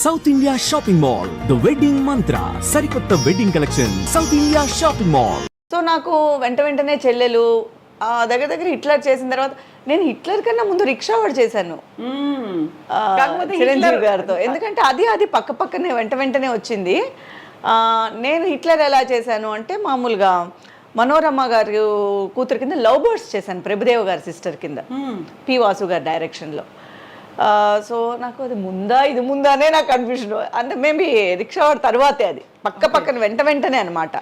South India shopping mall, the wedding మంత్ర, సరికొత్త wedding collection, south India shopping mall. So నాకు వెంటనే చెల్లెలు దగ్గర హిట్లర్ చేసిన తర్వాత నేను హిట్లర్ కన్నా ముందు రిక్షా వాడు చేశాను చిరంజీవి గారితో. ఎందుకంటే అది పక్కనే వెంటనే వచ్చింది. నేను హిట్లర్ ఎలా చేశాను అంటే మామూలుగా మనోరమ గారి కూతురు కింద లవ్ బర్డ్స్ చేశాను, ప్రభుదేవ్ గారి సిస్టర్ కింద, పి వాసు గారి డైరెక్షన్లో. సో నాకు అది ఇది ముందా అనే నాకు కన్ఫ్యూజన్. అంటే మేబీ రిక్షా వాడి తర్వాతే అది పక్కన వెంటనే అనమాట.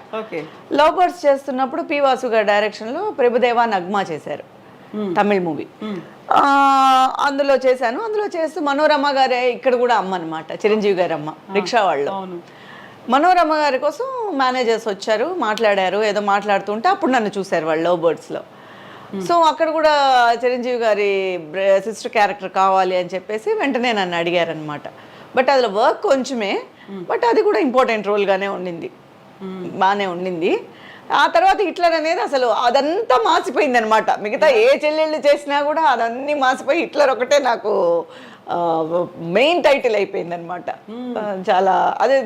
లవ్ బర్డ్స్ చేస్తున్నప్పుడు పి వాసు గారి డైరెక్షన్లో ప్రభుదేవా నగ్మా చేశారు, తమిళ్ మూవీ. అందులో చేస్తూ మనోరమ గారే ఇక్కడ కూడా అమ్మ అనమాట, చిరంజీవి గారి అమ్మ రిక్షా వాళ్ళు. మనోరమ గారి కోసం మేనేజర్స్ వచ్చారు, మాట్లాడారు, ఏదో మాట్లాడుతుంటే అప్పుడు నన్ను చూశారు వాళ్ళు లవ్ బర్డ్స్లో. సో అక్కడ కూడా చిరంజీవి గారి సిస్టర్ క్యారెక్టర్ కావాలి అని చెప్పేసి వెంటనే నన్ను అడిగారనమాట. బట్ అందులో వర్క్ కొంచెమే, బట్ అది కూడా ఇంపార్టెంట్ రోల్గానే ఉండింది, బాగానే ఉండింది. ఆ తర్వాత హిట్లర్ అనేది అసలు అదంతా మాసిపోయింది అనమాట. మిగతా ఏ చెల్లెళ్ళు చేసినా కూడా అదన్నీ మాసిపోయి హిట్లర్ ఒకటే నాకు మెయిన్ టైటిల్ అయిపోయింది అనమాట.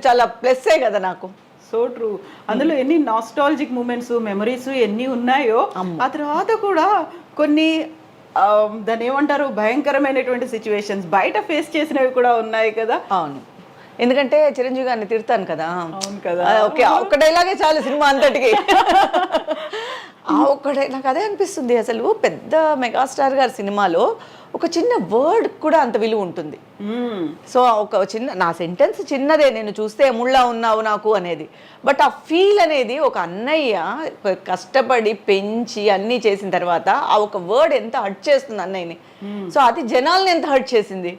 చాలా ప్లస్సే కదా నాకు. So true. అందులో ఎన్ని నాస్టాలజిక్ మూమెంట్స్, మెమరీస్ ఎన్ని ఉన్నాయో, ఆ తర్వాత కూడా కొన్ని దాన్ని ఏమంటారు భయంకరమైనటువంటి సిచ్యువేషన్స్ బయట ఫేస్ చేసినవి కూడా ఉన్నాయి కదా. అవును, ఎందుకంటే చిరంజీవి గారిని తిడతాను కదా. అవును కదా. ఓకే, ఒక్క డైలాగే చాలు సినిమా అంతటికి. నాకు అదే అనిపిస్తుంది, అసలు పెద్ద మెగాస్టార్ గారి సినిమాలో ఒక చిన్న వర్డ్ కూడా అంత విలువ ఉంటుంది. సో ఒక నా సెంటెన్స్ చిన్నదే, నేను చూస్తే ముళ్ళా ఉన్నావు నాకు అనేది, బట్ ఆ ఫీల్ అనేది ఒక అన్నయ్య కష్టపడి పెంచి అన్నీ చేసిన తర్వాత ఆ ఒక వర్డ్ ఎంత హర్ట్ చేస్తుంది అన్నయ్యని. సో అది జనాల్ని ఎంత హర్ట్ చేసింది.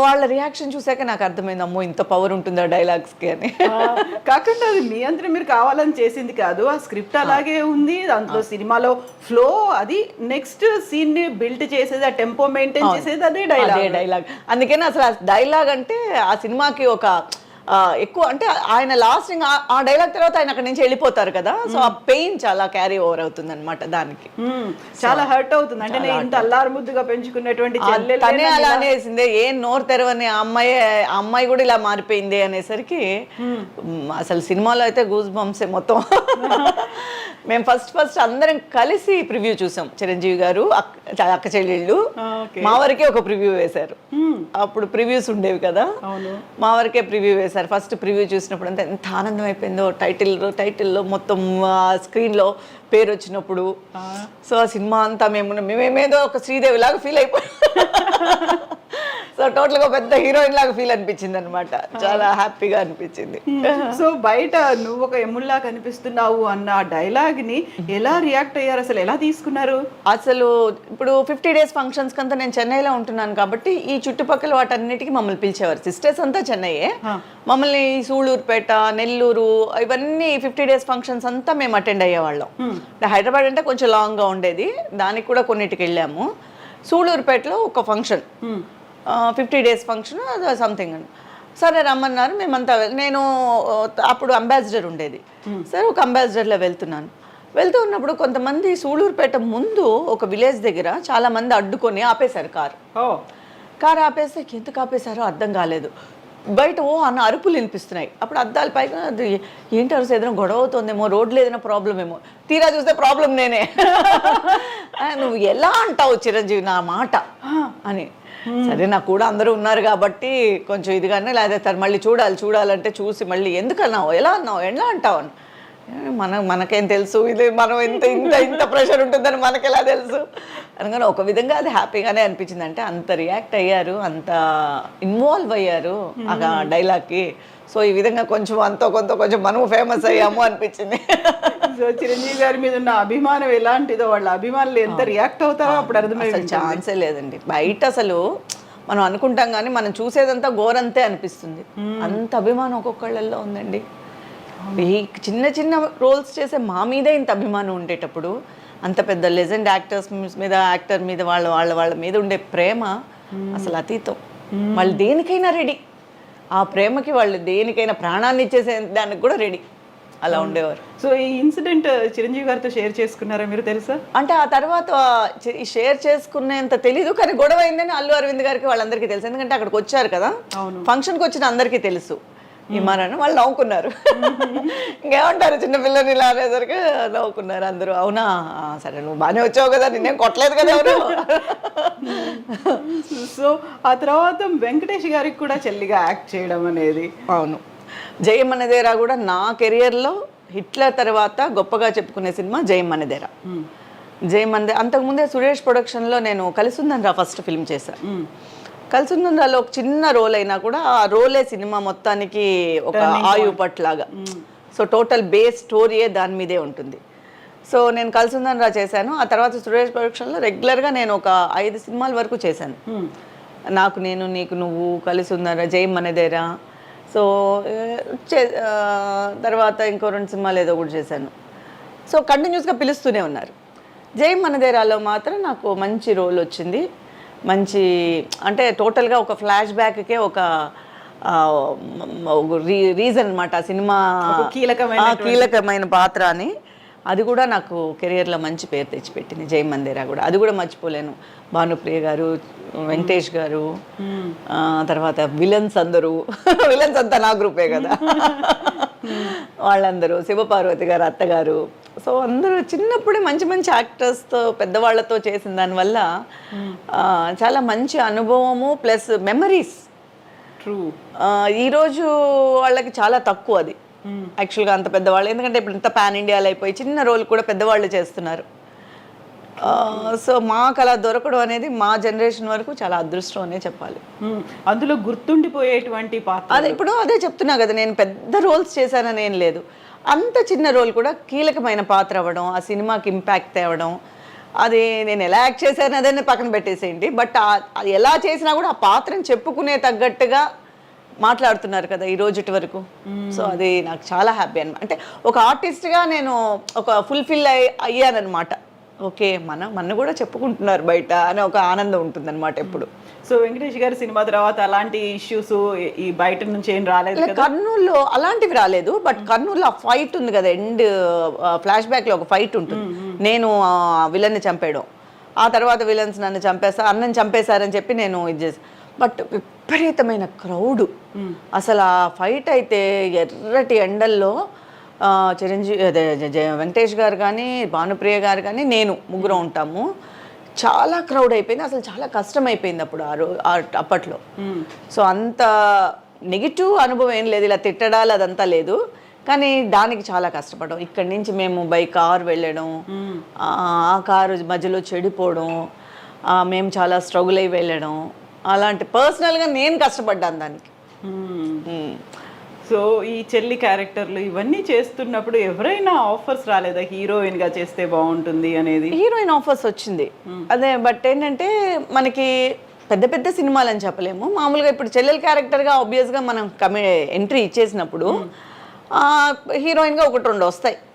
వాళ్ళ రియాక్షన్ చూసాక నాకు అర్థమైంది, అమ్మో ఇంత పవర్ ఉంటుందా డైలాగ్స్కి అని. కాకుండా అది మీ అంతా మీరు కావాలని చేసింది కాదు, ఆ స్క్రిప్ట్ అలాగే ఉంది, దాంట్లో సినిమాలో ఫ్లో, అది నెక్స్ట్ సీన్ ని బిల్డ్ చేసేది, ఆ టెంపో మెయింటైన్ చేసేది అదే డైలాగ్. అందుకని అసలు ఆ డైలాగ్ అంటే ఆ సినిమాకి ఒక ఎక్కువ, అంటే ఆయన లాస్ట్ ఆ డైలాగ్ తర్వాత ఆయన అక్కడి నుంచి వెళ్ళిపోతారు కదా. సో ఆ పెయిన్ చాలా క్యారీ ఓవర్ అవుతుంది అనమాట, దానికి చాలా హర్ట్ అవుతుంది. అంటే నేను ఇంత అల్లారు ముద్దుగా పెంచుకున్నటువంటి తనే అలా అనేసిందే, ఏం నోరు తెరవని ఆ అమ్మాయి కూడా ఇలా మారిపోయింది అనేసరికి అసలు సినిమాలో అయితే గూస్ బంప్సే మొత్తం. మేము ఫస్ట్ అందరం కలిసి ప్రివ్యూ చూసాం. చిరంజీవి గారు, అక్క చెల్లెళ్ళు, మా వరకే ఒక ప్రివ్యూ వేశారు. అప్పుడు ప్రివ్యూస్ ఉండేవి కదా, మా వరకే ప్రివ్యూ వేశారు. ఫస్ట్ ప్రివ్యూ చూసినప్పుడు అంతా ఎంత ఆనందం అయిపోయిందో, టైటిల్లో మొత్తం స్క్రీన్లో పేరు వచ్చినప్పుడు. సో ఆ సినిమా అంతా మేమేదో ఒక శ్రీదేవి లాగా ఫీల్ అయిపోయాం. సో టోటల్గా పెద్ద హీరోయిన్ లాగా ఫీల్ అనిపించింది అనమాట, చాలా హ్యాపీగా అనిపించింది. సో బయట నువ్వు ఒక ఎమ్ముల్లా కనిపిస్తున్నావు అన్న డైలాగ్ ని ఎలా రియాక్ట్ అయ్యారు, అసలు ఎలా తీసుకున్నారు? అసలు ఇప్పుడు 50 days ఫంక్షన్స్ కంతా నేను చెన్నైలో ఉంటున్నాను కాబట్టి ఈ చుట్టుపక్కల వాటన్నిటికీ మమ్మల్ని పిలిచేవారు. సిస్టర్స్ అంతా చెన్నైయే, మమ్మల్ని సూళ్ళూరుపేట, నెల్లూరు, ఇవన్నీ 50 days ఫంక్షన్స్ అంతా మేము అటెండ్ అయ్యేవాళ్ళం. హైదరాబాద్ అంటే కొంచెం లాంగ్గా ఉండేది, దానికి కూడా కొన్నిటికి వెళ్ళాము. సూళ్ళూరుపేటలో ఒక ఫంక్షన్, 50 days ఫంక్షన్ సంథింగ్ అని, సరే రమ్మన్నారు. మేమంతా నేను అప్పుడు అంబాసిడర్ ఉండేది, సరే ఒక అంబాసిడర్లో వెళ్తూ ఉన్నప్పుడు కొంతమంది సూళ్ళూరుపేట ముందు ఒక విలేజ్ దగ్గర చాలా మంది అడ్డుకొని ఆపేశారు కారు ఆపేస్తే ఎందుకు ఆపేశారో అర్థం కాలేదు. బయట అన్న అరుపులు వినిపిస్తున్నాయి. అప్పుడు అద్దాల పైన ఏంటి అరుసు, ఏదైనా గొడవ అవుతుందేమో, రోడ్లు ఏదైనా ప్రాబ్లం ఏమో, తీరా చూస్తే ప్రాబ్లం నేనే. నువ్వు ఎలా అంటావు చిరంజీవి నా మాట అని. సరే నాకు కూడా అందరూ ఉన్నారు కాబట్టి కొంచెం ఇదిగానే, లేదా మళ్ళీ చూడాలంటే చూసి మళ్ళీ ఎందుకు అన్నావు, ఎలా అంటావు అని. మనకేం తెలుసు, ఇది మనం ఇంత ప్రెషర్ ఉంటుందని మనకెలా తెలుసు అనగానే ఒక విధంగా అది హ్యాపీగానే అనిపించింది. అంటే అంత రియాక్ట్ అయ్యారు, అంత ఇన్వాల్వ్ అయ్యారు ఆ డైలాగ్కి. సో ఈ విధంగా కొంచెం కొంచెం మనము ఫేమస్ అయ్యాము అనిపించింది. సో చిరంజీవి గారి మీద ఉన్న అభిమానం ఎలాంటిదో, వాళ్ళ అభిమానులు ఎంత రియాక్ట్ అవుతారో అప్పుడు అర్థమైంది. ఛాన్సే లేదండి. బయట అసలు మనం అనుకుంటాం కానీ మనం చూసేదంతా ఘోరంతే అనిపిస్తుంది. అంత అభిమానం ఒక్కొక్కళ్ళల్లో ఉందండి. ఈ చిన్న రోల్స్ చేసే మా మీదే ఇంత అభిమానం ఉండేటప్పుడు అంత పెద్ద లెజెండ్ యాక్టర్ మీద వాళ్ళ మీద ఉండే ప్రేమ అసలు అతీతం. వాళ్ళు దేనికైనా రెడీ, ఆ ప్రేమకి వాళ్ళు దేనికైనా ప్రాణాన్ని ఇచ్చేసే దానికి కూడా రెడీ. అలా ఉండేవారు. సో ఈ ఇన్సిడెంట్ చిరంజీవి గారితో షేర్ చేసుకున్నారా మీరు, తెలుసా? అంటే ఆ తర్వాత షేర్ చేసుకునేంత తెలీదు, కానీ గొడవ అయిందని అల్లు అరవింద్ గారికి వాళ్ళందరికీ తెలుసు. ఎందుకంటే అక్కడికి వచ్చారు కదా, ఫంక్షన్కి వచ్చిన అందరికీ తెలుసు విమానాన్ని. వాళ్ళు నవ్వుకున్నారు. ఇంకేమంటారు, చిన్నపిల్లని ఇలా అనేసరికి నవ్వుకున్నారు అందరూ. అవునా, సరే నువ్వు బాగానే వచ్చావు కదా, నిన్నేం కొట్టలేదు కదా ఎవరు. సో ఆ తర్వాత వెంకటేష్ గారికి కూడా చెల్లిగా యాక్ట్ చేయడం అనేది. అవును, జయం మనదేరా కూడా నా కెరియర్లో హిట్లర్ తర్వాత గొప్పగా చెప్పుకునే సినిమా జయం మనదేరా. జయం మనదే అంతకుముందే సురేష్ ప్రొడక్షన్లో నేను కలిసుందన్ రా ఫస్ట్ ఫిల్మ్ చేశాను. కలిసుందన్ రాలో ఒక చిన్న రోల్ అయినా కూడా ఆ రోలే సినిమా మొత్తానికి ఒక ఆయు పట్లాగా. సో టోటల్ బేస్ స్టోరీయే దాని మీదే ఉంటుంది. సో నేను కలిసుందన్ రా చేశాను. ఆ తర్వాత సురేష్ ప్రొడక్షన్లో రెగ్యులర్గా నేను ఒక 5 సినిమాల వరకు చేశాను. నాకు నేను, నీకు నువ్వు, కలిసుందన్ రా, జయం మనదేరా. సో తర్వాత ఇంకో 2 సినిమాలు ఏదో కూడా చేశాను. సో కంటిన్యూస్గా పిలుస్తూనే ఉన్నారు. జయం మనదేరాలో మాత్రం నాకు మంచి రోల్ వచ్చింది. మంచి అంటే టోటల్గా ఒక ఫ్లాష్ బ్యాక్కే ఒక రీజన్ అనమాట ఆ సినిమా, కీలకమైన పాత్ర అని. అది కూడా నాకు కెరియర్లో మంచి పేరు తెచ్చిపెట్టింది జయం మందేరా కూడా. అది కూడా మర్చిపోలేను. భానుప్రియ గారు, వెంకటేష్ గారు, తర్వాత విలన్స్ అందరూ విలన్స్ అంతా నా గ్రూపే కదా వాళ్ళందరూ, శివపార్వతి గారు అత్తగారు. సో అందరూ చిన్నప్పుడే మంచి మంచి యాక్టర్స్తో పెద్దవాళ్లతో చేసిన దానివల్ల చాలా మంచి అనుభవము ప్లస్ మెమరీస్. ట్రూ. ఈరోజు వాళ్ళకి చాలా తక్కువ అది యాక్చువల్గా అంత పెద్దవాళ్ళు. ఎందుకంటే ఇప్పుడు ఇంత పాన్ ఇండియాలో అయిపోయి చిన్న రోల్ కూడా పెద్దవాళ్ళు చేస్తున్నారు. సో మాకు అలా దొరకడం అనేది మా జనరేషన్ వరకు చాలా అదృష్టం అనే చెప్పాలి. అందులో గుర్తుండిపోయేటువంటి పాత్ర అదే ఇప్పుడు అదే చెప్తున్నా కదా, నేను పెద్ద రోల్స్ చేశానని ఏం లేదు. అంత చిన్న రోల్ కూడా కీలకమైన పాత్ర అవ్వడం, ఆ సినిమాకి ఇంపాక్ట్ తేవడం, అది నేను ఎలా యాక్ట్ చేశాను అదే పక్కన పెట్టేసేయండి. బట్ అది ఎలా చేసినా కూడా ఆ పాత్రను చెప్పుకునే తగ్గట్టుగా మాట్లాడుతున్నారు కదా ఈ రోజుటి వరకు. సో అది నాకు చాలా హ్యాపీ అనమాట. అంటే ఒక ఆర్టిస్ట్గా నేను ఒక ఫుల్ఫిల్ అయ్యానమాట. ఓకే, మన కూడా చెప్పుకుంటున్నారు బయట అని ఒక ఆనందం ఉంటుంది అనమాట ఎప్పుడు. సో వెంకటేష్ గారి సినిమా తర్వాత అలాంటి ఇష్యూస్ ఈ బయట నుంచి ఏం రాలేదు కదా? కర్నూలులో అలాంటివి రాలేదు. బట్ కర్నూలులో ఆ ఫైట్ ఉంది కదా, ఎండ్ ఫ్లాష్ బ్యాక్లో ఒక ఫైట్ ఉంటుంది. నేను విలన్ని చంపేయడం, ఆ తర్వాత విలన్స్ నన్ను అన్నని చంపేశారని చెప్పి నేను ఇది చేసి. బట్ విపరీతమైన క్రౌడ్ అసలు. ఆ ఫైట్ అయితే ఎర్రటి ఎండల్లో చిరంజీవి అదే వెంకటేష్ గారు కానీ, భానుప్రియ గారు కానీ, నేను ముగ్గురం ఉంటాము. చాలా క్రౌడ్ అయిపోయింది. అసలు చాలా కష్టం అయిపోయింది అప్పుడు అప్పట్లో. సో అంత నెగిటివ్ అనుభవం ఏం లేదు, ఇలా తిట్టడాలు అదంతా లేదు. కానీ దానికి చాలా కష్టపడడం. ఇక్కడి నుంచి మేము బై కార్ వెళ్ళడం, ఆ కారు మధ్యలో చెడిపోవడం, మేము చాలా స్ట్రగుల్ అయి వెళ్ళడం, అలాంటి పర్సనల్గా నేను కష్టపడ్డాను దానికి. సో ఈ చెల్లి క్యారెక్టర్లు ఇవన్నీ చేస్తున్నప్పుడు ఎవరైనా ఆఫర్స్ రాలేదా, హీరోయిన్గా చేస్తే బాగుంటుంది అనేది? హీరోయిన్ ఆఫర్స్ వచ్చింది అదే. బట్ ఏంటంటే మనకి పెద్ద పెద్ద సినిమాలు అని చెప్పలేము. మామూలుగా ఇప్పుడు చెల్లెల క్యారెక్టర్గా ఆబ్వియస్గా మనం ఎంట్రీ ఇచ్చేసినప్పుడు హీరోయిన్గా 1-2 వస్తాయి.